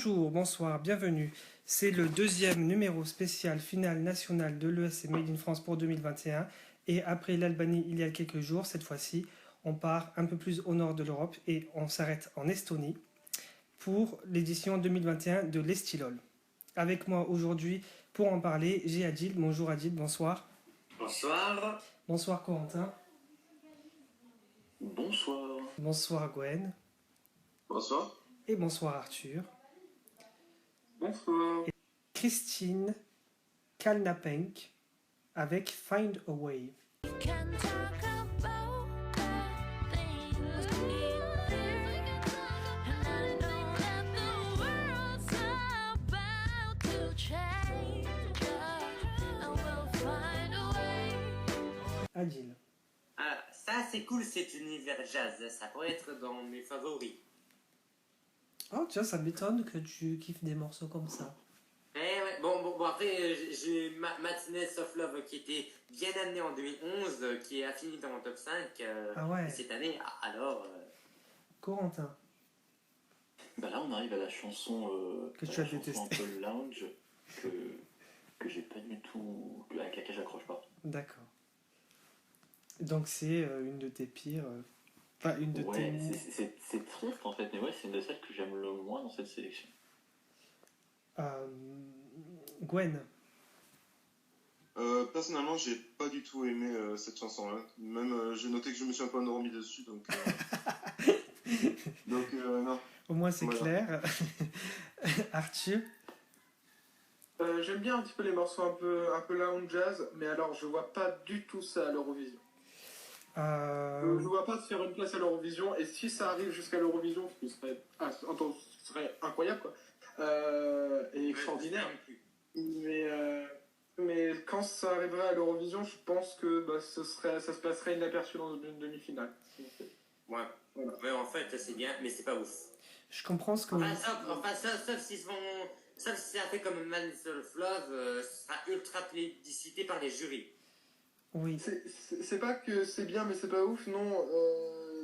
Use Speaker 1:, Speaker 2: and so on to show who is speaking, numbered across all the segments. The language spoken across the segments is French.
Speaker 1: Bonjour, bonsoir, bienvenue. C'est le deuxième numéro spécial finale nationale de l'ESC Made in France pour 2021. Et après l'Albanie il y a quelques jours, cette fois-ci, on part un peu plus au nord de l'Europe et on s'arrête en Estonie pour l'édition 2021 de l'Estilol. Avec moi aujourd'hui pour en parler, j'ai Adil. Bonjour Adil, bonsoir.
Speaker 2: Bonsoir.
Speaker 1: Bonsoir Corentin.
Speaker 3: Bonsoir.
Speaker 1: Bonsoir Gwen.
Speaker 2: Bonsoir.
Speaker 1: Et bonsoir Arthur.
Speaker 2: Bonsoir.
Speaker 1: Et Christine Kalnapenk avec Find a Way. Adil.
Speaker 2: Ah, ça c'est cool cet univers jazz, ça pourrait être dans mes favoris.
Speaker 1: Oh tiens, ça m'étonne que tu kiffes des morceaux comme ça.
Speaker 2: Eh ouais, bon après j'ai eu Madness of Love qui était bien amené en 2011, qui a fini dans mon top 5
Speaker 1: Ah ouais.
Speaker 2: cette année, alors...
Speaker 1: Corentin.
Speaker 3: Bah là on arrive à la chanson
Speaker 1: que tu as
Speaker 3: chanson
Speaker 1: détestée.
Speaker 3: un peu lounge que j'ai pas du tout, avec laquelle j'accroche pas.
Speaker 1: D'accord. Donc c'est une de tes pires... Enfin, une de
Speaker 3: Ouais,
Speaker 1: tes...
Speaker 3: c'est triste en fait, mais ouais, c'est une de celles que j'aime le moins dans cette sélection.
Speaker 1: Gwen.
Speaker 4: Personnellement, j'ai pas du tout aimé cette chanson-là. Même, j'ai noté que je me suis un peu endormi dessus, donc... non.
Speaker 1: Au moins c'est
Speaker 4: Voilà.
Speaker 1: clair. Arthur.
Speaker 5: J'aime bien un petit peu les morceaux un peu lounge jazz, mais alors je vois pas du tout ça à l'Eurovision. Je vois pas se faire une place à l'Eurovision, et si ça arrive jusqu'à l'Eurovision, ce qui serait, ce serait incroyable, quoi, et extraordinaire. Mais quand ça arriverait à l'Eurovision, je pense que ça se passerait inaperçu dans une demi-finale.
Speaker 2: Ouais.
Speaker 5: Voilà.
Speaker 2: Ouais, en fait c'est bien, mais c'est pas ouf.
Speaker 1: Je comprends ce que...
Speaker 2: Sauf si c'est un peu comme Madness of Love, ce sera ultra plébiscité par les jurys.
Speaker 1: Oui.
Speaker 5: C'est pas que c'est bien, mais c'est pas ouf, non.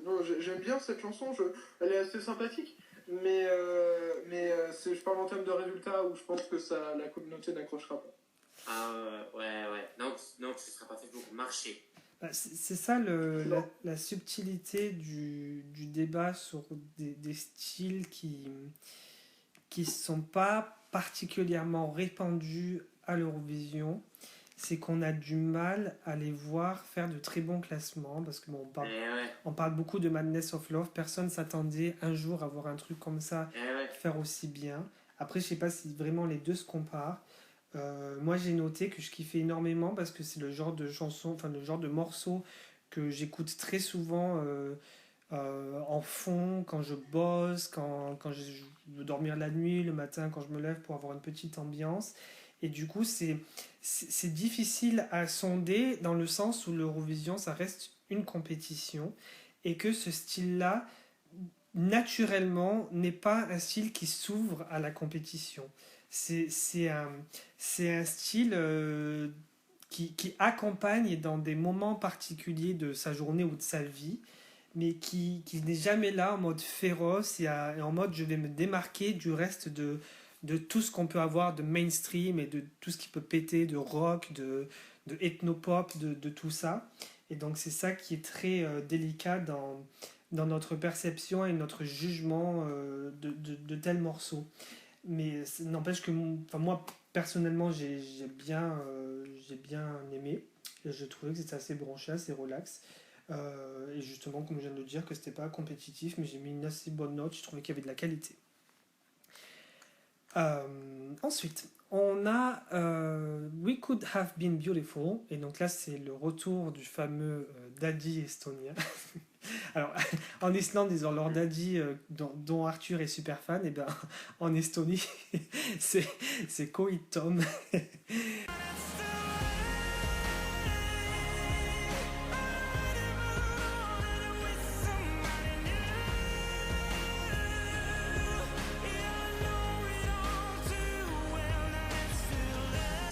Speaker 5: Non, j'aime bien cette chanson, elle est assez sympathique, mais je parle en termes de résultats où je pense que la communauté n'accrochera pas.
Speaker 2: Ah ouais. Donc ce sera pas fait pour marcher.
Speaker 1: C'est ça la subtilité du débat sur des styles qui sont pas particulièrement répandus à l'Eurovision. C'est qu'on a du mal à les voir faire de très bons classements, parce que bon, on parle beaucoup de Madness of Love, personne s'attendait un jour à voir un truc comme ça faire aussi bien. Après, je sais pas si vraiment les deux se comparent. Moi j'ai noté que je kiffais énormément parce que c'est le genre de chanson, enfin le genre de morceau que j'écoute très souvent en fond quand je bosse, quand je veux dormir la nuit, le matin quand je me lève pour avoir une petite ambiance. Et du coup c'est difficile à sonder dans le sens où l'Eurovision ça reste une compétition et que ce style-là naturellement n'est pas un style qui s'ouvre à la compétition. C'est un style qui accompagne dans des moments particuliers de sa journée ou de sa vie, mais qui n'est jamais là en mode féroce et en mode je vais me démarquer du reste de tout ce qu'on peut avoir de mainstream et de tout ce qui peut péter, de rock, de ethno-pop, de tout ça. Et donc c'est ça qui est très délicat dans notre perception et notre jugement de tels morceaux. Mais n'empêche que moi personnellement j'ai bien aimé. Je trouvais que c'était assez branché, assez relax. Et justement, comme je viens de le dire, que c'était pas compétitif, mais j'ai mis une assez bonne note. Je trouvais qu'il y avait de la qualité. Ensuite, on a We Could Have Been Beautiful. Et donc là, c'est le retour du fameux Daddy estonien. Alors, en Islande, ils ont leur daddy dont Arthur est super fan, et bien en Estonie, c'est Koi Tom.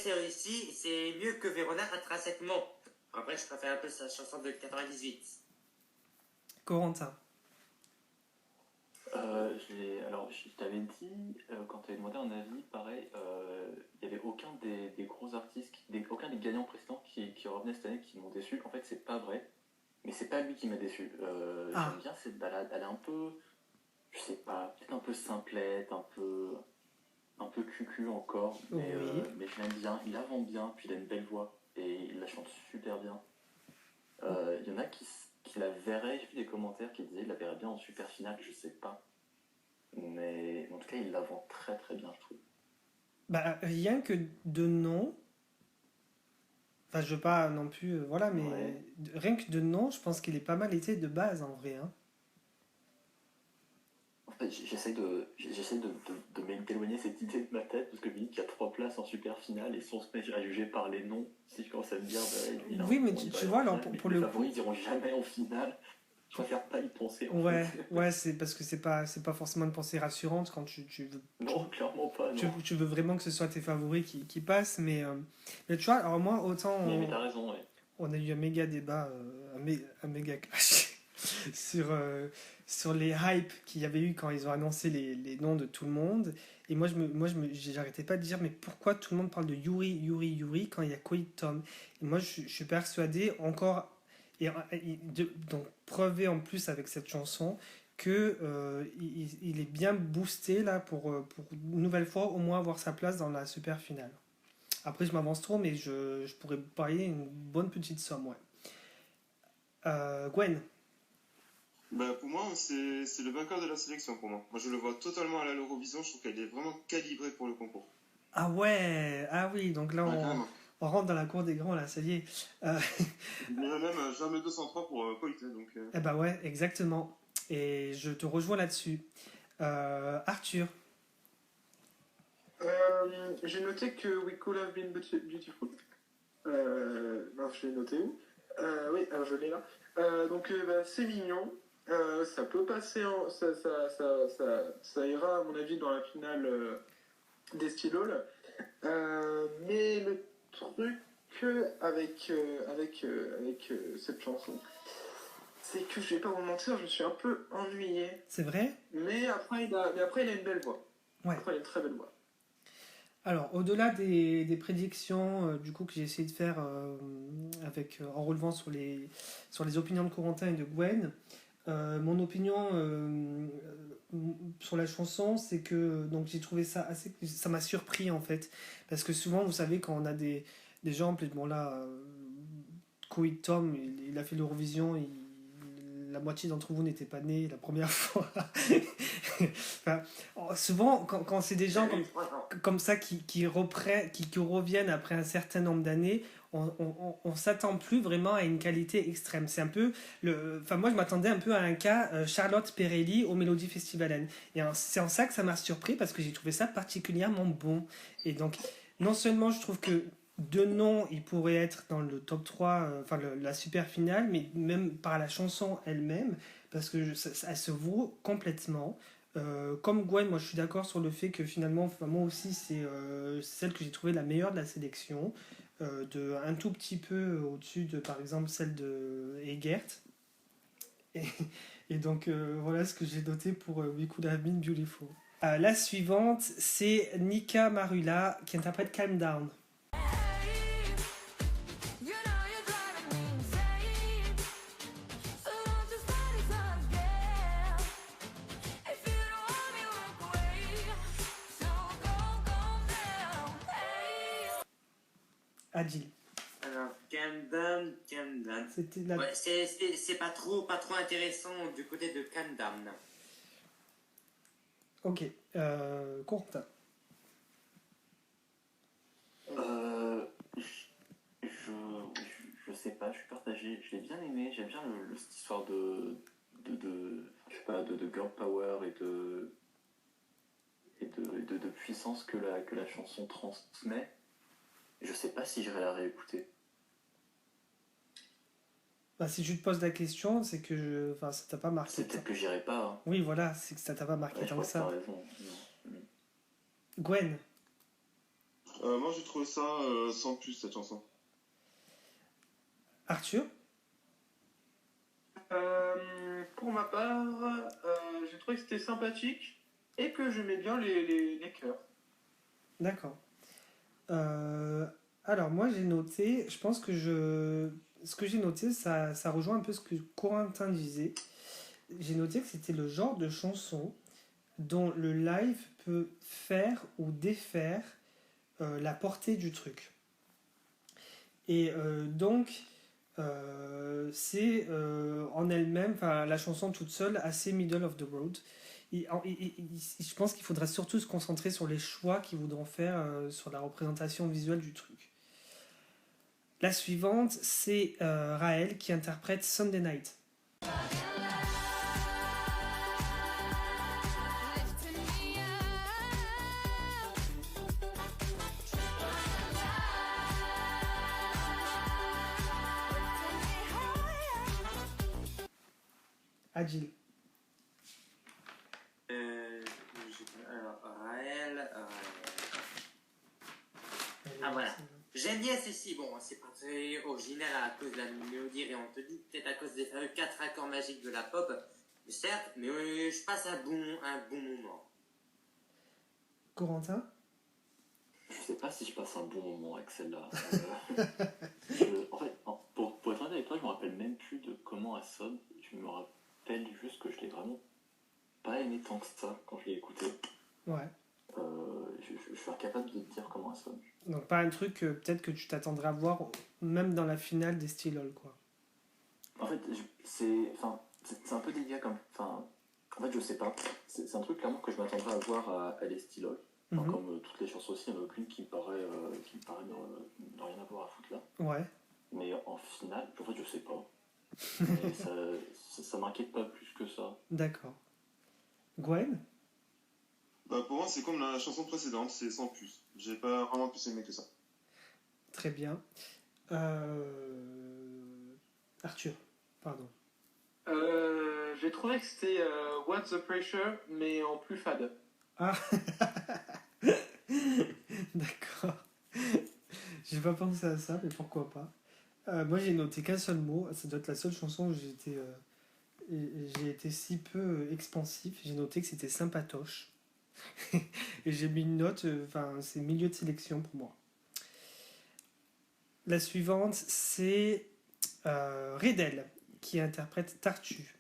Speaker 2: C'est réussi, c'est mieux que Verona intrinsèquement. Après, je préfère un peu sa chanson de 98.
Speaker 1: Corentin.
Speaker 3: Alors, je t'avais dit, quand tu avais demandé un avis, pareil, il n'y avait aucun des gros artistes, aucun des gagnants précédents qui revenaient cette année qui m'ont déçu. En fait, c'est pas vrai, mais c'est pas lui qui m'a déçu. J'aime bien cette balade, elle est un peu, je sais pas, peut-être un peu simplette, un peu cucu encore, mais je l'aime bien, il avance bien, puis il a une belle voix, et il la chante super bien. Il y en a qui la verraient, j'ai vu des commentaires qui disaient qu'il la verrait bien en super finale, je sais pas. Mais en tout cas, il la vend très très bien, je trouve.
Speaker 1: Bah, rien que de nom, enfin, je veux pas non plus, voilà, mais
Speaker 3: Ouais.
Speaker 1: rien que de nom, je pense qu'il est pas mal été de base en vrai. Hein.
Speaker 3: En fait, j'essaie de m'éloigner cette idée de ma tête, parce que je me dis qu'il y a 3 places en super finale, et si on se met à juger par les noms, si je commence à me dire, bah,
Speaker 1: Oui, mais
Speaker 3: bon, il va
Speaker 1: tu
Speaker 3: aller
Speaker 1: vois,
Speaker 3: en
Speaker 1: alors
Speaker 3: finale, mais
Speaker 1: pour
Speaker 3: les
Speaker 1: le coup,
Speaker 3: favoris, ils iront jamais en finale. Je préfère pas y penser, en
Speaker 1: ouais,
Speaker 3: fait.
Speaker 1: ouais, c'est parce que c'est pas forcément une pensée rassurante quand tu veux,
Speaker 3: Non, clairement pas, non.
Speaker 1: tu veux vraiment que ce soit tes favoris qui passent, mais tu vois, alors moi, autant
Speaker 3: Mais t'as raison, ouais.
Speaker 1: on a eu un méga débat, un méga clash sur, sur les hypes qu'il y avait eu quand ils ont annoncé les noms de tout le monde. Et j'arrêtais pas de dire, mais pourquoi tout le monde parle de Yuri, Yuri, Yuri quand il y a Koei Tom? Et moi, je suis persuadé, encore, donc preuvé en plus avec cette chanson, que il est bien boosté là pour une nouvelle fois au moins avoir sa place dans la super finale. Après, je m'avance trop, mais je pourrais parier une bonne petite somme, ouais. Gwen.
Speaker 4: Bah, pour moi, c'est le vainqueur de la sélection pour moi. Moi, je le vois totalement à l'Eurovision. Je trouve qu'elle est vraiment calibrée pour le concours.
Speaker 1: Ah ouais, ah oui, donc là
Speaker 4: Ouais, carrément.
Speaker 1: on rentre dans la cour des grands, là, ça y est.
Speaker 4: Je dirais même jamais 203 pour Coité. Donc,
Speaker 1: Eh bah ouais, exactement. Et je te rejoins là-dessus. Arthur.
Speaker 5: J'ai noté que We Could Have Been Beautiful. Non, je l'ai noté où? Oui, alors je l'ai là. Donc, bah, c'est mignon. Ça peut passer ça ira, à mon avis, dans la finale des stylos. Mais le truc avec cette chanson, c'est que je vais pas vous mentir, je me suis un peu ennuyé.
Speaker 1: C'est vrai?
Speaker 5: Mais après, il a une belle voix.
Speaker 1: Ouais.
Speaker 5: Après, il a une très belle voix.
Speaker 1: Alors, au-delà des prédictions du coup, que j'ai essayé de faire en relevant sur les opinions de Corentin et de Gwen, mon opinion sur la chanson, c'est que donc j'ai trouvé ça ça m'a surpris en fait, parce que souvent, vous savez, quand on a des gens, bon là, Koei Tom, il a fait l'Eurovision, la moitié d'entre vous n'étaient pas nés la première fois. Enfin, souvent, quand c'est des gens comme ça qui reviennent après un certain nombre d'années, on s'attend plus vraiment à une qualité extrême. C'est un peu enfin moi je m'attendais un peu à un cas Charlotte Perrelli au Melody Festivalen. Et c'est en ça que ça m'a surpris parce que j'ai trouvé ça particulièrement bon. Et donc non seulement je trouve que de nom il pourrait être dans le top 3, enfin la super finale, mais même par la chanson elle-même parce que elle se vaut complètement. Comme Gwen, moi je suis d'accord sur le fait que finalement, enfin, moi aussi, c'est celle que j'ai trouvée la meilleure de la sélection, un tout petit peu au-dessus de, par exemple, celle de Egert. Et, et donc voilà ce que j'ai noté pour We Could Have Been Beautiful. La suivante, c'est Nika Marula qui interprète Calm Down. Adil.
Speaker 2: Alors, Calm Down.
Speaker 1: C'était la...
Speaker 2: Ouais, c'est pas trop intéressant du côté de Calm Down.
Speaker 1: Ok. Corentin.
Speaker 3: Je sais pas, je suis partagé. Je l'ai bien aimé, j'aime bien cette histoire je sais pas, de girl power et de puissance que la chanson transmet. Je sais pas si j'irai la réécouter.
Speaker 1: Bah, si je te pose la question, c'est que enfin, ça t'a pas marqué.
Speaker 3: C'est peut-être que j'irai pas. Hein.
Speaker 1: Oui, voilà, c'est que ça t'a pas marqué
Speaker 3: Ouais,
Speaker 1: tant que ça.
Speaker 3: T'as raison.
Speaker 1: Gwen.
Speaker 4: moi, j'ai trouvé ça sans plus, cette chanson.
Speaker 1: Arthur.
Speaker 5: Pour ma part, j'ai trouvé que c'était sympathique et que j'aimais bien les chœurs.
Speaker 1: D'accord. Alors moi j'ai noté, je pense que ce que j'ai noté, ça rejoint un peu ce que Corentin disait. J'ai noté que c'était le genre de chanson dont le live peut faire ou défaire la portée du truc. Et donc c'est en elle-même, la chanson toute seule, assez middle of the road. Je pense qu'il faudra surtout se concentrer sur les choix qu'ils voudront faire sur la représentation visuelle du truc. La suivante, c'est Raël qui interprète Sunday Night. Adil.
Speaker 2: Alors, Raël. Ah voilà. J'aime bien ceci. Bon, c'est pas très original à cause de la mélodie réentendue, peut-être à cause des fameux 4 accords magiques de la pop, certes, mais je passe un bon moment.
Speaker 1: Corentin.
Speaker 3: Je sais pas si je passe un bon moment avec celle-là. En fait, pour être honnête avec toi, je me rappelle même plus de comment elle sonne. Je me rappelle juste que je l'ai vraiment pas aimé tant que ça quand je l'ai écouté.
Speaker 1: Ouais.
Speaker 3: Je suis incapable de te dire comment elle sonne.
Speaker 1: Donc pas un truc peut-être que tu t'attendrais à voir même dans la finale des Steel quoi.
Speaker 3: En fait, c'est un peu délicat comme... en fait, je sais pas. C'est un truc clairement que je m'attendrais à voir à les Steel comme toutes les chansons aussi, il n'y en a aucune qui me paraît ne rien avoir à foutre là.
Speaker 1: Ouais.
Speaker 3: Mais en finale, en fait, je sais pas. Mais ça m'inquiète pas plus que ça.
Speaker 1: D'accord. Gwen.
Speaker 4: Pour moi, c'est comme la chanson précédente, c'est sans plus. J'ai pas vraiment plus aimé que ça.
Speaker 1: Très bien. Arthur, pardon.
Speaker 5: J'ai trouvé que c'était What's the Pressure, mais en plus fade.
Speaker 1: Ah. D'accord. J'ai pas pensé à ça, mais pourquoi pas. Moi, j'ai noté qu'un seul mot. Ça doit être la seule chanson où j'ai été si peu expansif. J'ai noté que c'était sympatoche. Et j'ai mis une note, c'est milieu de sélection pour moi. La suivante, c'est Redel qui interprète Tartu.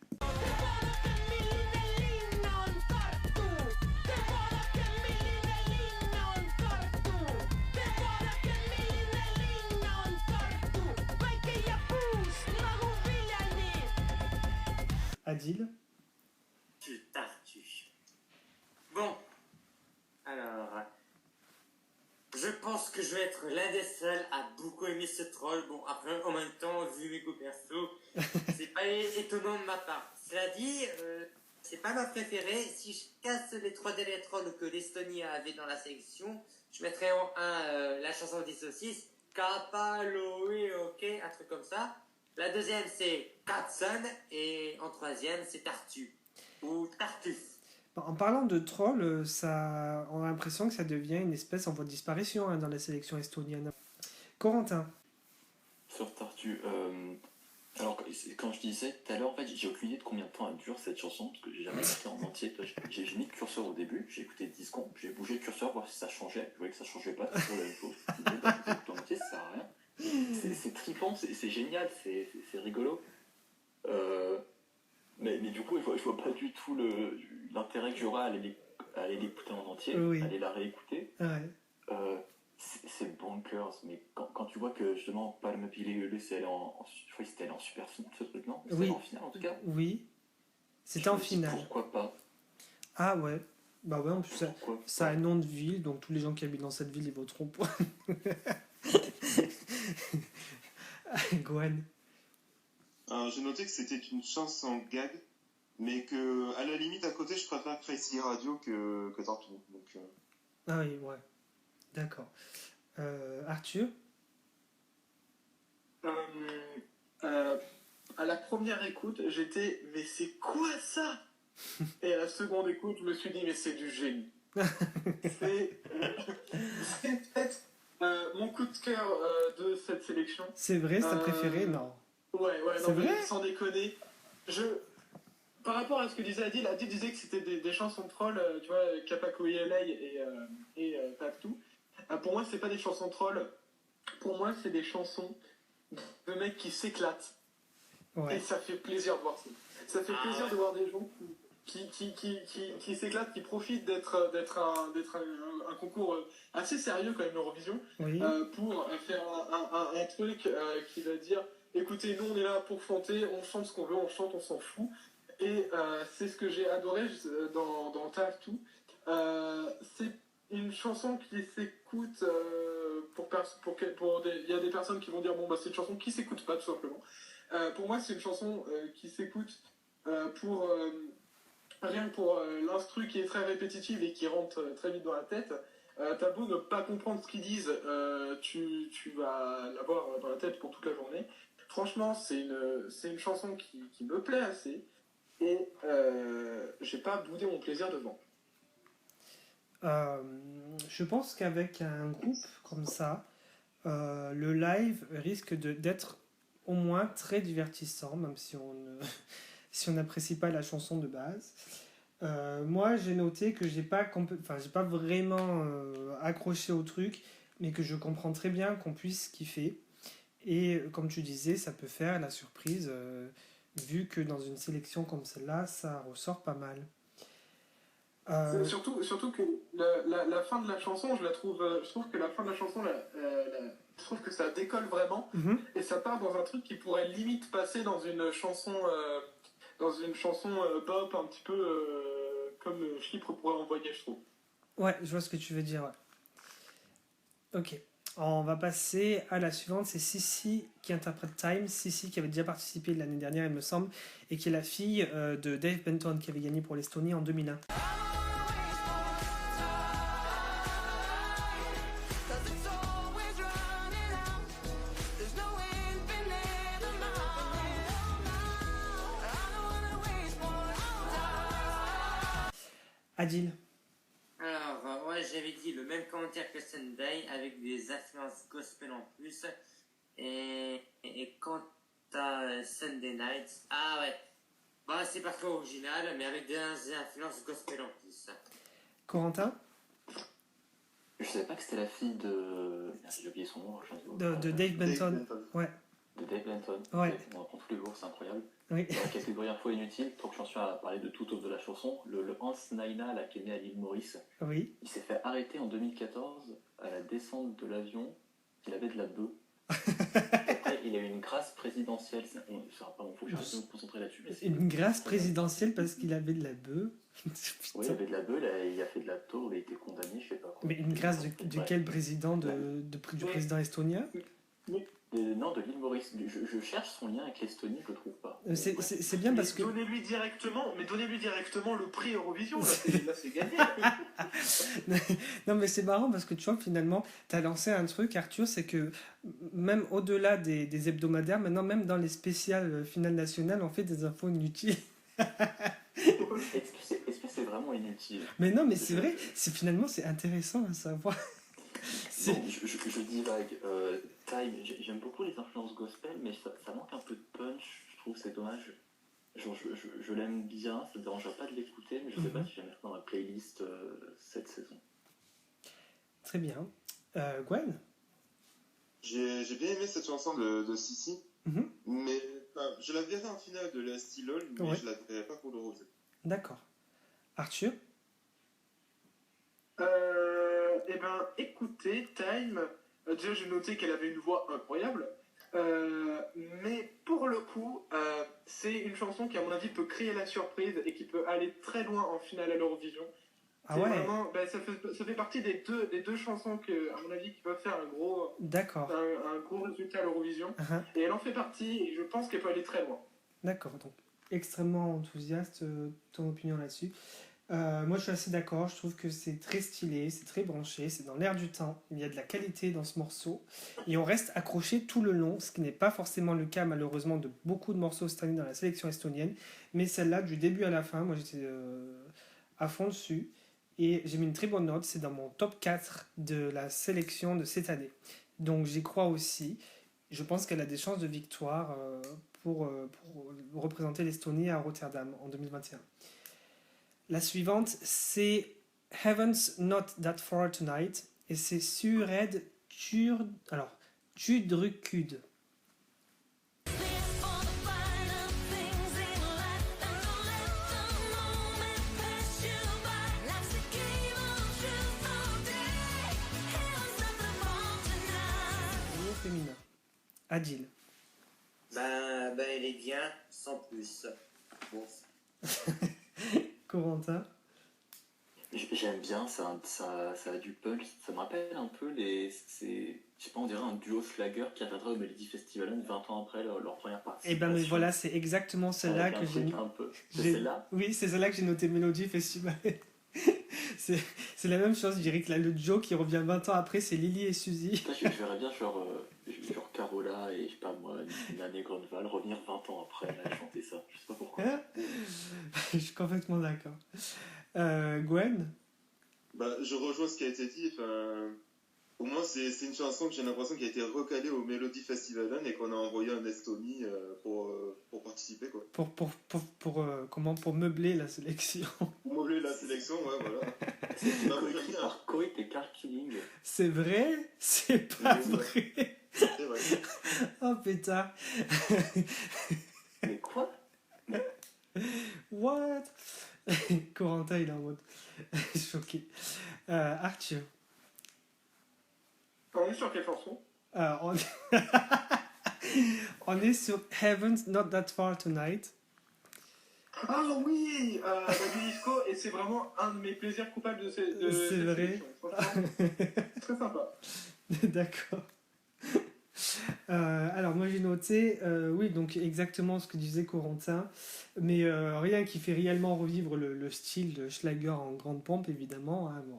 Speaker 1: Adil.
Speaker 2: Tartu. Bon. Alors, je pense que je vais être l'un des seuls à beaucoup aimer ce troll. Bon, après, en même temps, vu mes goûts perso, c'est pas étonnant de ma part. Cela dit, c'est pas ma préférée. Si je casse les 3 derniers trolls que l'Estonie avait dans la sélection, je mettrais en 1 la chanson des saucisses, Kapaloe, ok, un truc comme ça. La deuxième, c'est Katsun, et en troisième, c'est Tartu, ou Tartuffe.
Speaker 1: En parlant de troll, on a l'impression que ça devient une espèce en voie de disparition dans la sélection estonienne. Corentin.
Speaker 3: Sur Tartu, alors quand je disais tout à l'heure, en fait, j'ai aucune idée de combien de temps elle dure cette chanson, parce que j'ai jamais écouté en entier. J'ai mis le curseur au début, j'ai écouté 10 secondes, j'ai bougé le curseur voir si ça changeait. Je voyais que ça changeait pas, c'est toujours la même chose. J'ai en entier, ça sert à rien. C'est trippant, c'est génial, c'est rigolo. Mais du coup, je vois pas du tout l'intérêt que j'aurai à aller l'écouter en entier, à aller la réécouter.
Speaker 1: Ouais.
Speaker 3: C'est bonkers, mais quand tu vois que justement Palme Pilule, je crois que c'était en super film ce truc, non? C'était en finale en tout cas.
Speaker 1: Oui, c'était en finale.
Speaker 3: Pourquoi pas?
Speaker 1: Ah ouais. Bah ouais, en plus ça a un nom de ville, donc tous les gens qui habitent dans cette ville ils voteront pour. Gwen.
Speaker 4: Alors, j'ai noté que c'était une chanson gag, mais que à la limite à côté je préfère Crazy Radio que Tartu. Donc,
Speaker 1: Ah oui, ouais. D'accord. Arthur.
Speaker 5: À la première écoute, j'étais mais c'est quoi ça? Et à la seconde écoute, je me suis dit mais c'est du génie. C'est peut-être mon coup de cœur de cette sélection.
Speaker 1: C'est vrai, c'est ta préférée? Non.
Speaker 5: Ouais,
Speaker 1: c'est
Speaker 5: non,
Speaker 1: vrai?
Speaker 5: sans déconner. je... Par rapport à ce que disait Adil disait que c'était des chansons de troll, tu vois, Kapako LA et Taptou. Pour moi, c'est pas des chansons trolls. Pour moi, c'est des chansons de mecs qui s'éclatent. Ouais. Et ça fait plaisir de voir ça. Ça fait plaisir de voir des gens qui s'éclatent, qui profitent d'être un concours assez sérieux quand même, l'Eurovision, oui. Pour faire un truc qui va dire, écoutez, nous on est là pour chanter, on chante ce qu'on veut, on chante, on s'en fout. Et c'est ce que j'ai adoré dans Taptou. C'est une chanson qui s'écoute il y a des personnes qui vont dire bon bah c'est une chanson qui s'écoute pas tout simplement. Pour moi c'est une chanson qui s'écoute pour rien que pour l'instru qui est très répétitive et qui rentre très vite dans la tête. T'as beau ne pas comprendre ce qu'ils disent, tu vas l'avoir dans la tête pour toute la journée. Franchement c'est une chanson qui me plaît assez et j'ai pas boudé mon plaisir devant.
Speaker 1: Je pense qu'avec un groupe comme ça, le live risque d'être au moins très divertissant, même si on n'apprécie pas la chanson de base. Moi, j'ai noté que j'ai pas vraiment accroché au truc, mais que je comprends très bien qu'on puisse kiffer. Et comme tu disais, ça peut faire la surprise, vu que dans une sélection comme celle-là, ça ressort pas mal.
Speaker 5: Surtout que la fin de la chanson, je trouve que la fin de la chanson, je trouve que ça décolle vraiment, et ça part dans un truc qui pourrait limite passer dans une chanson pop un petit peu comme Chypre pourrait envoyer, je trouve.
Speaker 1: Ouais, je vois ce que tu veux dire, ouais. Ok, on va passer à la suivante, c'est Sissi qui interprète Time. Sissi qui avait déjà participé l'année dernière, il me semble, et qui est la fille de Dave Benton qui avait gagné pour l'Estonie en 2001. Adil.
Speaker 2: Alors, ouais, j'avais dit le même commentaire que Sunday, avec des influences gospel en plus. Et quant à Sunday Night, ah ouais, bah c'est parfois original, mais avec des influences gospel en plus.
Speaker 1: Corentin.
Speaker 3: Je savais pas que c'était la fille de... J'ai oublié son nom.
Speaker 1: De Dave Benton. Ouais.
Speaker 3: De Dave Benton.
Speaker 1: Ouais.
Speaker 3: On apprend tous les jours, c'est incroyable.
Speaker 1: Oui.
Speaker 3: Dans la catégorie info inutile, tant que j'en suis à parler de tout autre de la chanson, le Hans Naina, là, qui est né à l'île Maurice,
Speaker 1: oui.
Speaker 3: Il s'est fait arrêter en 2014 à la descente de l'avion. Il avait de la bœuf. Après, il a eu une grâce présidentielle. Il faut que j'arrête de me concentrer là-dessus.
Speaker 1: Une grâce présidentielle parce qu'il avait de la bœuf.
Speaker 3: Oui, il avait de la bœuf, il a fait de la taupe, il a été condamné, je sais pas quoi.
Speaker 1: Mais une grâce de quel président du président estonien?
Speaker 3: Non, de l'île Maurice. Je cherche son lien avec l'Estonie, je le trouve pas.
Speaker 1: C'est bien parce que...
Speaker 5: Donnez-lui directement le prix Eurovision, là c'est gagné.
Speaker 1: Non mais c'est marrant parce que tu vois, finalement, tu as lancé un truc, Arthur, c'est que même au-delà des hebdomadaires, maintenant même dans les spéciales finales nationales, on fait des infos inutiles.
Speaker 3: Est-ce que c'est vraiment inutile?
Speaker 1: Mais non, mais c'est vrai, finalement c'est intéressant à savoir.
Speaker 3: Bon, je divague. Time, j'aime beaucoup les influences gospel, mais ça manque un peu de punch, je trouve, c'est dommage. Genre, je l'aime bien, ça ne me dérangerait pas de l'écouter, mais je ne sais pas si je vais mettre dans ma playlist cette saison.
Speaker 1: Très bien. Gwen?
Speaker 4: J'ai bien aimé cette chanson de Sissi, mais je la verrai en finale de la Stylol, mais je la verrai pas pour le Rosé.
Speaker 1: D'accord. Arthur?
Speaker 5: Eh ben, écoutez, Time, déjà j'ai noté qu'elle avait une voix incroyable, mais pour le coup, c'est une chanson qui à mon avis peut créer la surprise et qui peut aller très loin en finale à l'Eurovision.
Speaker 1: Ah ouais.
Speaker 5: Vraiment, ça fait partie des deux chansons que, à mon avis, qui peuvent faire un gros résultat à l'Eurovision. Et elle en fait partie et je pense qu'elle peut aller très loin.
Speaker 1: D'accord, donc extrêmement enthousiaste, ton opinion là-dessus. Moi je suis assez d'accord, je trouve que c'est très stylé, c'est très branché, c'est dans l'air du temps, il y a de la qualité dans ce morceau et on reste accroché tout le long, ce qui n'est pas forcément le cas malheureusement de beaucoup de morceaux cette année dans la sélection estonienne, mais celle-là du début à la fin, moi j'étais à fond dessus et j'ai mis une très bonne note, c'est dans mon top 4 de la sélection de cette année, donc j'y crois aussi Je pense qu'elle a des chances de victoire pour représenter l'Estonie à Rotterdam en 2021. La suivante, c'est Heaven's Not That Far Tonight et c'est Sured Tudrukud. Féminin. Adil.
Speaker 2: Ben, elle est bien, sans plus. Bon.
Speaker 1: Corentin.
Speaker 3: J'aime bien, ça a du punch. Ça me rappelle un peu je sais pas, on dirait un duo Schlager qui atteindra au Melody Festival 20 ans après leur première participation.
Speaker 1: Et ben mais voilà, c'est exactement celle-là que j'ai...
Speaker 3: C'est celle-là ?
Speaker 1: Oui, c'est celle-là que j'ai noté Melody Festival. c'est la même chose, je dirais que là, le duo qui revient 20 ans après, c'est Lily et Suzy.
Speaker 3: Je verrais bien genre Carola et je sais pas moi, Nana Grunwald revenir 20 ans après à chanter ça. Je sais pas pourquoi.
Speaker 1: Je suis complètement d'accord. Gwen.
Speaker 4: Je rejoins ce qui a été dit. Pour moi, c'est une chanson que j'ai l'impression qui a été recalée au Melody Festival et qu'on a envoyé en Estonie pour participer, quoi.
Speaker 1: Pour meubler la sélection.
Speaker 4: Pour meubler la sélection, ouais, voilà.
Speaker 3: C'est coécrit par Coet et Carl Killing.
Speaker 1: C'est vrai ? C'est pas vrai.
Speaker 4: C'est vrai.
Speaker 1: Oh pétard.
Speaker 3: Mais quoi ?
Speaker 1: What? Corentin, il est en mode choqué. Arthur.
Speaker 5: On est sur quelle chanson?
Speaker 1: On est sur Heaven's Not That Far Tonight.
Speaker 5: Ah oui, du disco, et c'est vraiment un de mes plaisirs coupables de cette
Speaker 1: vrai.
Speaker 5: C'est très sympa.
Speaker 1: D'accord. Alors moi j'ai noté, oui, donc exactement ce que disait Corentin, mais rien qui fait réellement revivre le style de Schlager en grande pompe, évidemment. Hein. Bon,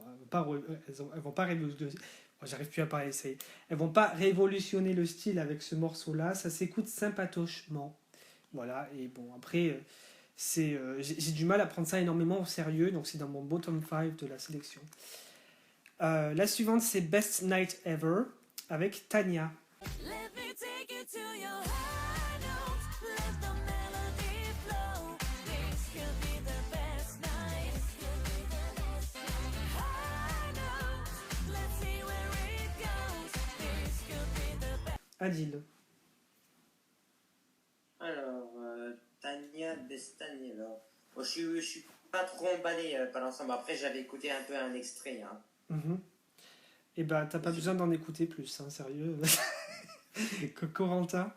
Speaker 1: elles vont pas révolutionner. Bon, j'arrive plus à parler, ça y est. Elles vont pas révolutionner le style avec ce morceau-là. Ça s'écoute sympatochement. Voilà. Et bon, après, j'ai du mal à prendre ça énormément au sérieux, donc c'est dans mon bottom 5 de la sélection. La suivante, c'est Best Night Ever avec Tania. Let me take you to your high notes. Let the melody flow. This could be the best night. High notes. Let's see where it goes. This could be the best. Adil.
Speaker 2: Alors, Tania Bestaneva. Bon, je suis pas trop emballé par l'ensemble. Après, j'avais écouté un peu un extrait. Hein.
Speaker 1: Mm-hmm. Et bah, t'as pas besoin d'en écouter plus, hein, sérieux. Corentin.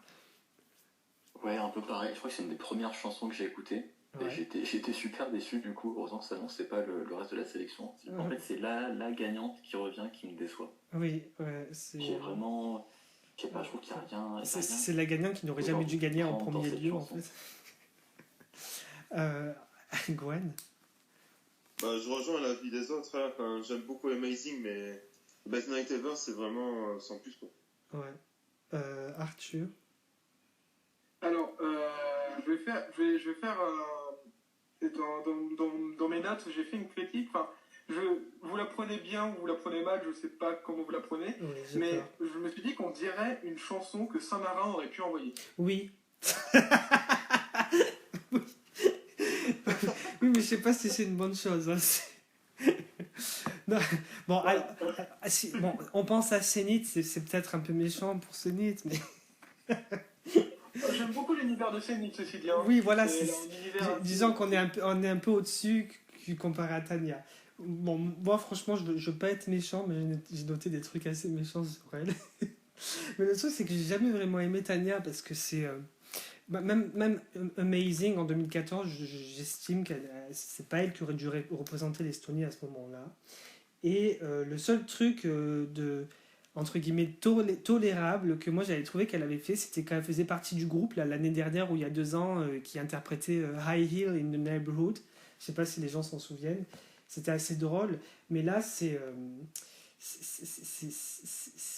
Speaker 3: Ouais, un peu pareil. Je crois que c'est une des premières chansons que j'ai écoutées. Ouais. Et j'étais super déçu du coup. Heureusement que ça n'annonçait pas le reste de la sélection. En fait, c'est la gagnante qui revient qui me déçoit.
Speaker 1: Oui, ouais.
Speaker 3: J'ai vraiment... Je sais pas, je trouve qu'il n'y a rien...
Speaker 1: C'est la gagnante qui n'aurait jamais dû gagner en premier lieu, en fait. Gwen.
Speaker 4: Je rejoins l'avis des autres. Hein. Enfin, j'aime beaucoup Amazing, mais Best Night Ever, c'est vraiment sans plus, quoi.
Speaker 1: Ouais. Arthur.
Speaker 5: Alors, je vais faire dans mes notes, j'ai fait une critique. Enfin, vous la prenez bien ou vous la prenez mal, je sais pas comment vous la prenez, mais je me suis dit qu'on dirait une chanson que Saint-Marin aurait pu envoyer.
Speaker 1: Oui. Oui, mais je sais pas si c'est une bonne chose. Hein. Non. Bon, alors, bon, on pense à Zénith, c'est peut-être un peu méchant pour Zénith, mais...
Speaker 5: J'aime beaucoup l'univers de Zénith, ceci dit. Hein.
Speaker 1: Oui, voilà, disons qu'on est un peu au-dessus comparé à Tania. Bon, moi, franchement, je veux pas être méchant, mais j'ai noté des trucs assez méchants sur elle. Mais le truc, c'est que j'ai jamais vraiment aimé Tania, parce que c'est... Même Amazing en 2014, j'estime que c'est pas elle qui aurait dû représenter l'Estonie à ce moment-là. Et le seul truc entre guillemets tolérable que moi j'avais trouvé qu'elle avait fait, c'était quand elle faisait partie du groupe l'année dernière ou il y a 2 ans qui interprétait High Heel in the Neighborhood. Je sais pas si les gens s'en souviennent. C'était assez drôle, mais là c'est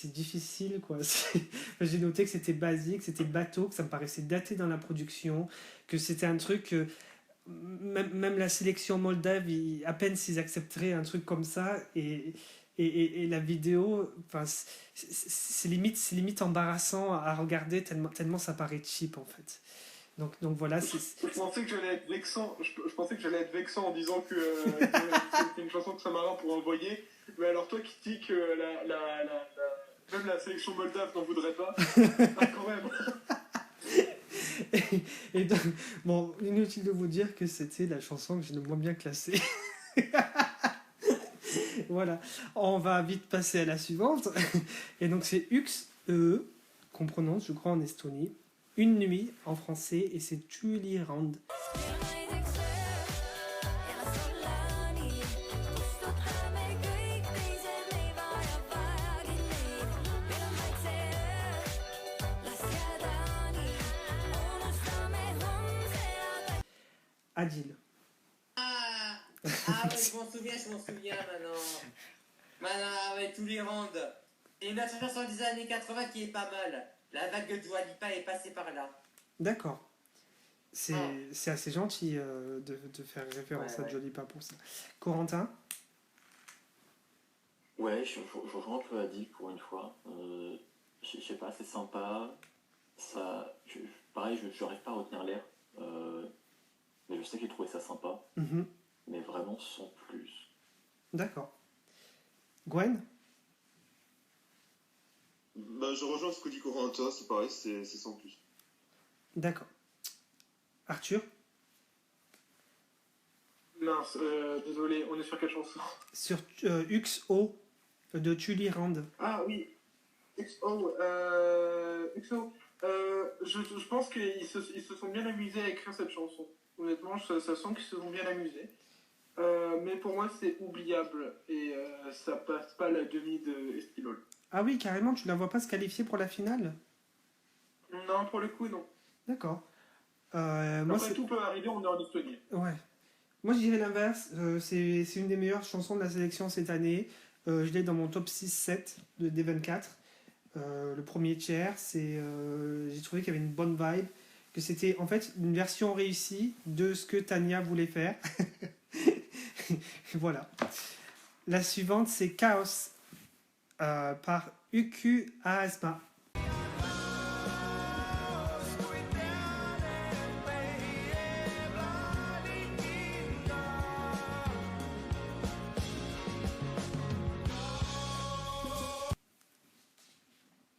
Speaker 1: difficile, quoi. J'ai noté que c'était basique, c'était bateau, que ça me paraissait daté dans la production, que c'était un truc... même la sélection moldave, à peine s'ils accepteraient un truc comme ça, et Et la vidéo, enfin, c'est limite embarrassant à regarder tellement ça paraît cheap en fait. Donc voilà,
Speaker 5: Je pensais que j'allais être vexant. Je pensais que j'allais être vexant en disant que c'était une chanson de Saint-Marin pour envoyer. Mais alors toi qui dis que même la sélection moldave n'en voudrait pas, quand même.
Speaker 1: et donc, bon, inutile de vous dire que c'était la chanson que j'ai le moins bien classée. Voilà, on va vite passer à la suivante. Et donc c'est XE, qu'on prononce, je crois, en Estonie. Une nuit en français, et c'est Tulirand. Adil.
Speaker 2: Ah ouais, je m'en souviens maintenant. Maintenant, ouais, tous les rounds. Et une autre chanson des années 80 qui est pas mal. La vague de Dua Lipa est passée par là.
Speaker 1: D'accord. C'est assez gentil de faire référence à Dua Lipa pour ça. Corentin?
Speaker 3: Ouais, je rejoins un peu Adil pour une fois. Je sais pas, c'est sympa. Pareil, je n'arrive pas à retenir l'air. Mais je sais que j'ai trouvé ça sympa. Mais vraiment sans plus.
Speaker 1: D'accord. Gwen?
Speaker 4: Bah, je rejoins ce que dit Corentin, c'est pareil, c'est sans plus.
Speaker 1: D'accord. Arthur?
Speaker 5: Mince, désolé, on est sur quelle chanson?
Speaker 1: Sur XO de Tulirand.
Speaker 5: Ah oui, XO. XO. Je pense qu'ils se sont bien amusés à écrire cette chanson. Honnêtement, ça sent qu'ils se sont bien amusés. Mais pour moi, c'est oubliable et ça passe pas la demi de Esquimol.
Speaker 1: Ah oui, carrément, tu la vois pas se qualifier pour la finale?
Speaker 5: Non, pour le coup, non.
Speaker 1: D'accord.
Speaker 5: Après, tout peut arriver, on est en Estonie.
Speaker 1: Ouais. Moi, je dirais l'inverse. C'est une des meilleures chansons de la sélection cette année. Je l'ai dans mon top 6-7 des 24. Le premier tiers, j'ai trouvé qu'il y avait une bonne vibe, que c'était en fait une version réussie de ce que Tania voulait faire. Voilà. La suivante, c'est Chaos par UQ Asma.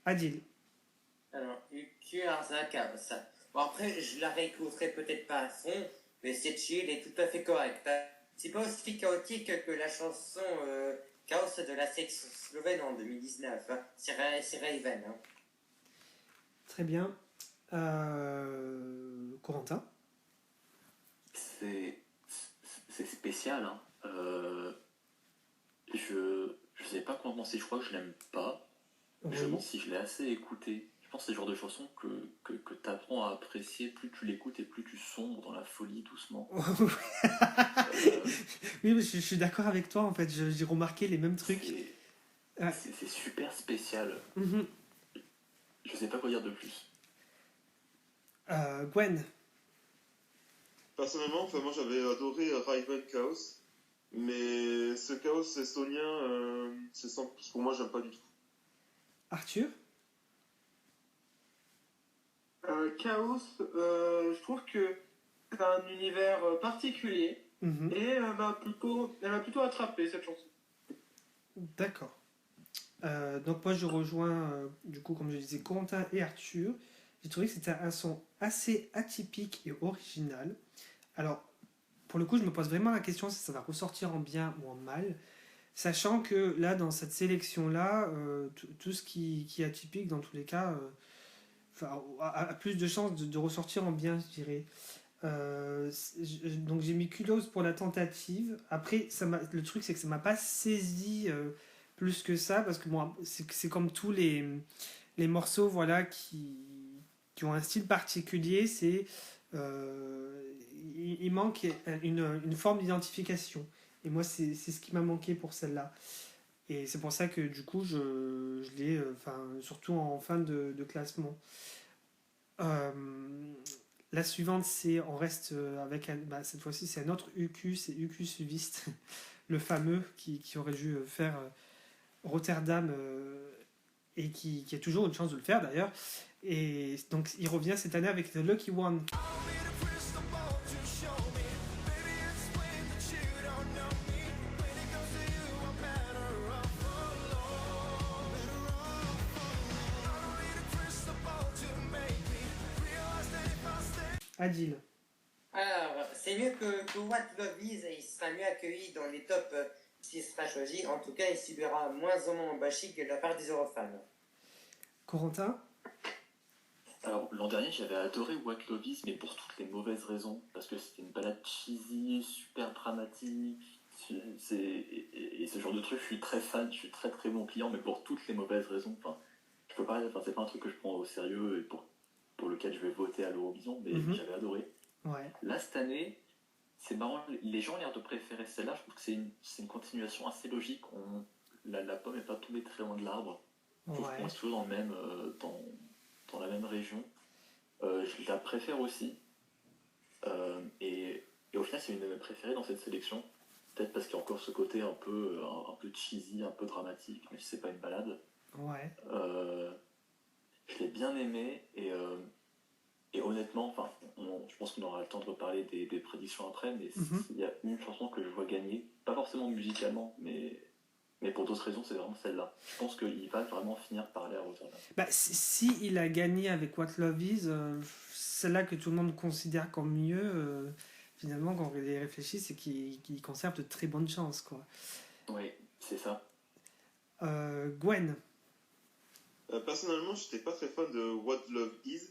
Speaker 1: Adil.
Speaker 2: Alors, UQ Arzaka, ça. Bon, après, je la réécouterai peut-être pas à fond, mais cette chill est tout à fait correcte. C'est pas aussi chaotique que la chanson Chaos de la section slovène en 2019. Hein. C'est Raven. Hein.
Speaker 1: Très bien. Corentin?
Speaker 3: C'est spécial. Hein. Je sais pas comment penser, je crois que je l'aime pas. Oui. Je me demande si je l'ai assez écouté. Je pense que c'est le genre de chanson que tu apprends à apprécier, plus tu l'écoutes et plus tu sombres dans la folie doucement.
Speaker 1: Oui, je suis d'accord avec toi en fait, j'ai remarqué les mêmes trucs.
Speaker 3: C'est super spécial.
Speaker 1: Mm-hmm.
Speaker 3: Je sais pas quoi dire de plus.
Speaker 1: Gwen?
Speaker 4: Personnellement, moi j'avais adoré Raven Chaos, mais ce chaos estonien, c'est sans plus. Pour moi, j'aime pas du tout. Arthur?
Speaker 5: Chaos, je trouve que c'est un univers particulier et elle m'a plutôt attrapé cette chanson.
Speaker 1: D'accord. Donc moi je rejoins du coup comme je disais Corentin et Arthur. J'ai trouvé que c'était un son assez atypique et original. Alors pour le coup je me pose vraiment la question si ça va ressortir en bien ou en mal. Sachant que là, dans cette sélection-là, tout ce qui est atypique, dans tous les cas, a plus de chances de ressortir en bien, je dirais. Donc j'ai mis kudos pour la tentative. Après, le truc, c'est que ça m'a pas saisi plus que ça, parce que bon, c'est comme tous les morceaux voilà, qui ont un style particulier, il manque une forme d'identification. Et moi, c'est ce qui m'a manqué pour celle-là. Et c'est pour ça que du coup, je l'ai, surtout en fin de classement. La suivante, on reste avec, cette fois-ci, c'est un autre UQ, c'est UQ Suviste, le fameux qui aurait dû faire Rotterdam et qui a toujours une chance de le faire d'ailleurs. Et donc il revient cette année avec The Lucky One. Adil.
Speaker 2: Alors, c'est mieux que What Love Is, et il sera mieux accueilli dans les tops s'il sera choisi. En tout cas, il subira moins en moins bashing de la part des Eurofans.
Speaker 1: Corentin.
Speaker 3: Alors, l'an dernier, j'avais adoré What Love Is, mais pour toutes les mauvaises raisons. Parce que c'était une balade cheesy, super dramatique. Et ce genre de truc, je suis très fan, je suis très très bon client, mais pour toutes les mauvaises raisons. Enfin, je peux pas, c'est pas un truc que je prends au sérieux et pour lequel je vais voter à l'Eurovision, mais j'avais adoré.
Speaker 1: Ouais.
Speaker 3: Là, cette année, c'est marrant, les gens ont l'air de préférer celle-là. Je trouve que c'est une continuation assez logique. La pomme n'est pas tombée très loin de l'arbre. Je trouve qu'on est toujours dans, le même, dans la même région. Je la préfère aussi. Et au final, c'est une de mes préférées dans cette sélection. Peut-être parce qu'il y a encore ce côté un peu cheesy, un peu dramatique, mais c'est pas une balade.
Speaker 1: Ouais.
Speaker 3: Je l'ai bien aimé et honnêtement, je pense qu'on aura le temps de reparler des prédictions après, mais il y a une chanson que je vois gagner, pas forcément musicalement, mais pour d'autres raisons, c'est vraiment celle-là. Je pense qu'il va vraiment finir par aller à Rotterdam.
Speaker 1: Bah, si il a gagné avec What Love Is, celle-là que tout le monde considère comme mieux, finalement, quand on y réfléchit, c'est qu'il conserve de très bonnes chances, quoi.
Speaker 3: Oui, c'est ça.
Speaker 1: Gwen.
Speaker 4: Personnellement, je n'étais pas très fan de What Love Is.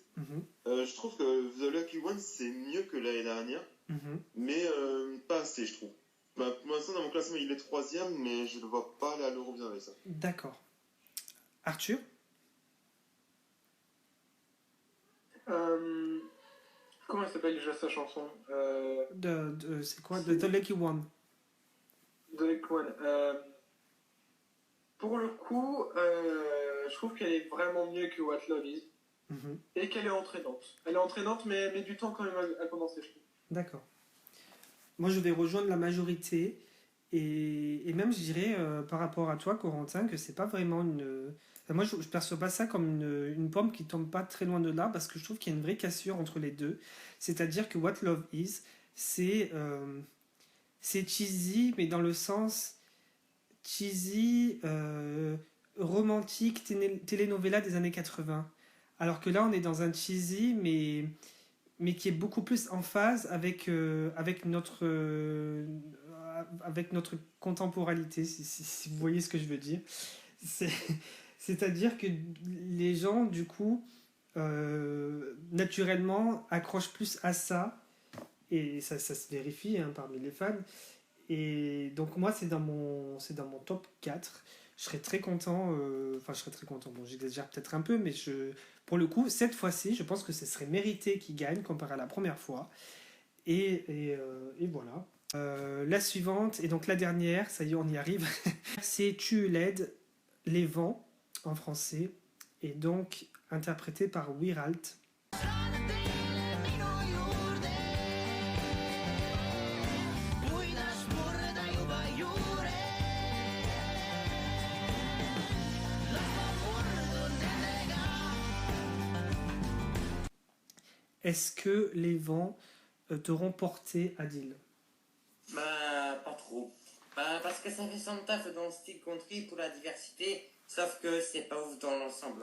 Speaker 4: Je trouve que The Lucky One, c'est mieux que l'année dernière, mais pas assez, je trouve. Pour l'instant, dans mon classement, il est 3e, mais je ne le vois pas aller à l'Eurovision avec ça.
Speaker 1: D'accord. Arthur.
Speaker 5: Comment elle s'appelle déjà sa chanson
Speaker 1: c'est quoi The Lucky One.
Speaker 5: The Lucky One. Pour le coup, je trouve qu'elle est vraiment mieux que What Love Is. Et qu'elle est entraînante. Elle est entraînante, mais elle met du temps quand même à commencer, je trouve.
Speaker 1: D'accord. Moi, je vais rejoindre la majorité. Et même, je dirais, par rapport à toi, Corentin, que c'est pas vraiment une... Moi, je perçois pas ça comme une pomme qui tombe pas très loin de là, parce que je trouve qu'il y a une vraie cassure entre les deux. C'est-à-dire que What Love Is, c'est cheesy, mais dans le sens cheesy, romantique, telenovela des années 80. Alors que là, on est dans un cheesy, mais qui est beaucoup plus en phase avec notre contemporanéité, si vous voyez ce que je veux dire. C'est-à-dire que les gens, du coup, naturellement, accrochent plus à ça, et ça se vérifie parmi les fans. Et donc moi, c'est dans mon top 4. Je serais très content, bon, j'exagère peut-être un peu, mais pour le coup, cette fois-ci, je pense que ce serait mérité qu'il gagne comparé à la première fois. Et voilà. La suivante, et donc la dernière, ça y est, on y arrive, c'est Tu l'aides, Les Vents, en français, et donc interprété par Wiralt. Est-ce que les vents t'auront porté, Adil?
Speaker 2: Bah, pas trop. Bah, parce que ça fait son taf dans le style country pour la diversité, sauf que c'est pas ouf dans l'ensemble.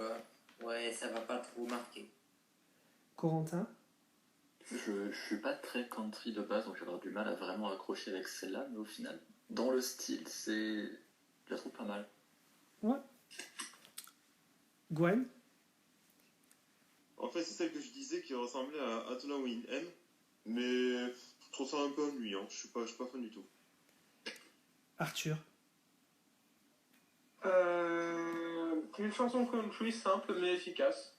Speaker 2: Ouais, ça va pas trop marquer.
Speaker 1: Corentin?
Speaker 3: Je suis pas très country de base, donc je vais avoir du mal à vraiment accrocher avec celle-là, mais au final, dans le style, je la trouve pas mal.
Speaker 1: Ouais. Gwen?
Speaker 4: En fait, c'est celle que je disais qui ressemblait à Atona Win M, mais je trouve ça un peu ennuyant. Je suis pas fan du tout.
Speaker 1: Arthur?
Speaker 5: Une chanson country simple mais efficace.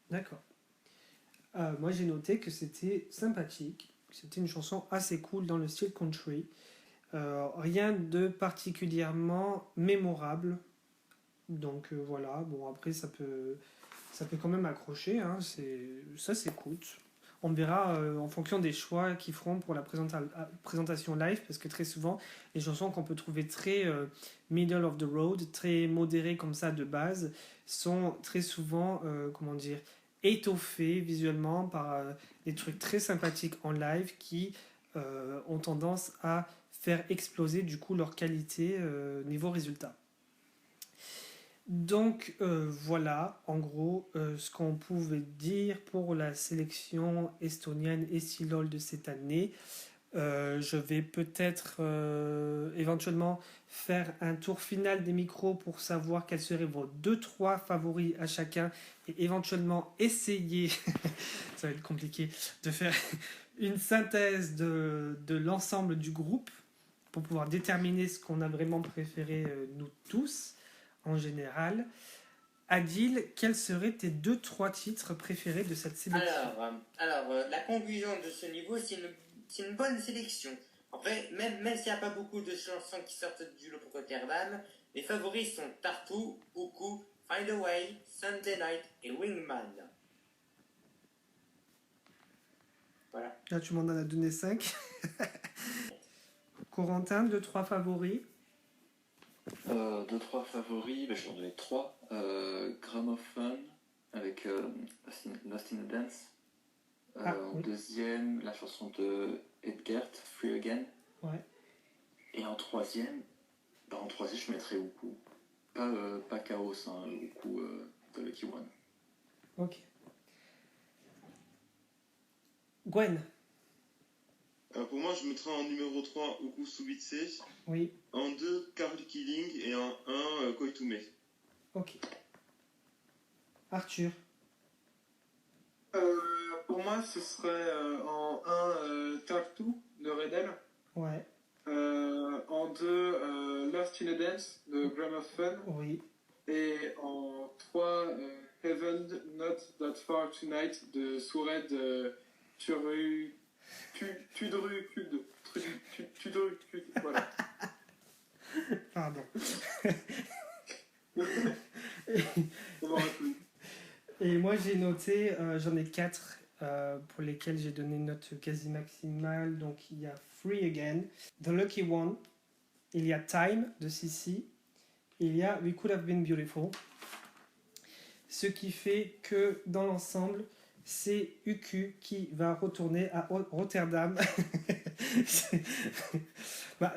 Speaker 1: D'accord. Moi, j'ai noté que c'était sympathique. C'était une chanson assez cool dans le style country. Rien de particulièrement mémorable. Donc voilà. Bon, après, ça peut quand même accrocher. Ça s'écoute. on verra en fonction des choix qu'ils feront pour la présentation live, parce que très souvent, les chansons qu'on peut trouver très middle of the road, très modérées comme ça de base, sont très souvent, étoffées visuellement par des trucs très sympathiques en live qui ont tendance à faire exploser du coup leur qualité niveau résultat. Donc voilà, en gros, ce qu'on pouvait dire pour la sélection estonienne et Silol de cette année. Je vais peut-être éventuellement faire un tour final des micros pour savoir quels seraient vos 2-3 favoris à chacun et éventuellement essayer, ça va être compliqué, de faire une synthèse de l'ensemble du groupe pour pouvoir déterminer ce qu'on a vraiment préféré nous tous. En général. Adil, quels seraient tes 2-3 titres préférés de cette sélection?
Speaker 2: La conclusion de ce niveau, c'est une bonne sélection. Après, même s'il n'y a pas beaucoup de chansons qui sortent du lot pour Rotterdam, les favoris sont Tartu, Uku, Find a Way, Sunday Night et Wingman. Voilà.
Speaker 1: Là, tu m'en as donné 5. Corentin, 2-3 favoris?
Speaker 3: 2-3 favoris, j'en ai 3. Gramophone avec Lost in a Dance. En deuxième, la chanson de Edgert, Free Again.
Speaker 1: Ouais.
Speaker 3: Et en troisième, je mettrais Uku. Pas Chaos, Uku de Lucky One.
Speaker 1: Ok. Gwen.
Speaker 4: Pour moi, je mettrai en numéro 3 Uku Subitse.
Speaker 1: Oui.
Speaker 4: En 2, Carly Killing. Et en 1, Koitume.
Speaker 1: Ok. Arthur.
Speaker 5: Pour moi, ce serait en 1, Tartu de Redel.
Speaker 1: Ouais.
Speaker 5: En 2, Lost in a Dance de Gramophone.
Speaker 1: Oui.
Speaker 5: Et en 3, Heaven Not That Far Tonight de Soured Tudrukud, voilà.
Speaker 1: Pardon. Et moi j'ai noté, j'en ai 4 pour lesquels j'ai donné une note quasi maximale. Donc il y a Free Again, The Lucky One, il y a Time de Sissi, il y a We Could Have Been Beautiful. Ce qui fait que dans l'ensemble, c'est Uku qui va retourner à Rotterdam.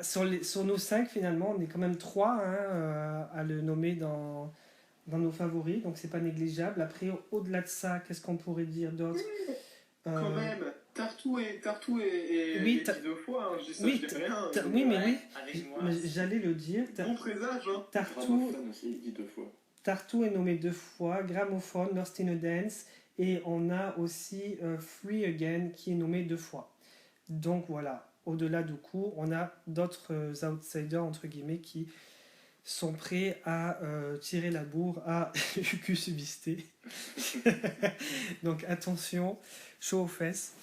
Speaker 1: Sur nos 5, finalement, on est quand même 3 à le nommer dans nos favoris, donc c'est pas négligeable. Après, au-delà de ça, qu'est-ce qu'on pourrait dire d'autre?
Speaker 5: Quand même, Tartu est
Speaker 1: oui,
Speaker 5: dit 2 fois, je dis ça,
Speaker 1: oui,
Speaker 5: je dis rien.
Speaker 1: Oui, mais oui,
Speaker 2: avec moi,
Speaker 1: j'allais le dire.
Speaker 5: Bon présage, hein.
Speaker 3: Gramophone aussi, dit 2 fois.
Speaker 1: Tartu est nommé 2 fois, Gramophone, Lost in a Dance, et on a aussi Free Again qui est nommé 2 fois. Donc voilà, au-delà du coup, on a d'autres outsiders, entre guillemets, qui sont prêts à tirer la bourre à Uku Subiste. Donc attention, chaud aux fesses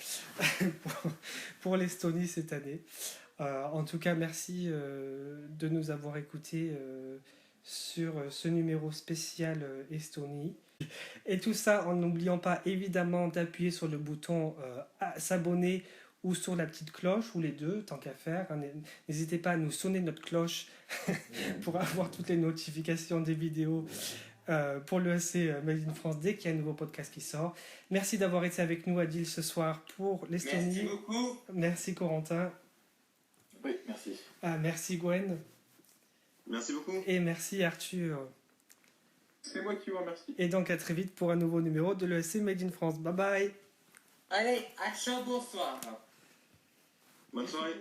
Speaker 1: pour l'Estonie cette année. En tout cas, merci de nous avoir écoutés sur ce numéro spécial Estonie. Et tout ça en n'oubliant pas évidemment d'appuyer sur le bouton s'abonner ou sur la petite cloche, ou les deux, tant qu'à faire. N'hésitez pas à nous sonner notre cloche pour avoir toutes les notifications des vidéos pour le ESC Made in France dès qu'il y a un nouveau podcast qui sort. Merci d'avoir été avec nous, Adil, ce soir pour l'Estonie.
Speaker 2: Merci beaucoup.
Speaker 1: Merci, Corentin.
Speaker 3: Oui, merci.
Speaker 1: Merci, Gwen.
Speaker 4: Merci beaucoup.
Speaker 1: Et merci, Arthur.
Speaker 5: C'est moi qui vous remercie.
Speaker 1: Et donc à très vite pour un nouveau numéro de l'ESC Made in France. Bye bye.
Speaker 2: Allez, à ciao, bonsoir.
Speaker 4: Bonne soirée.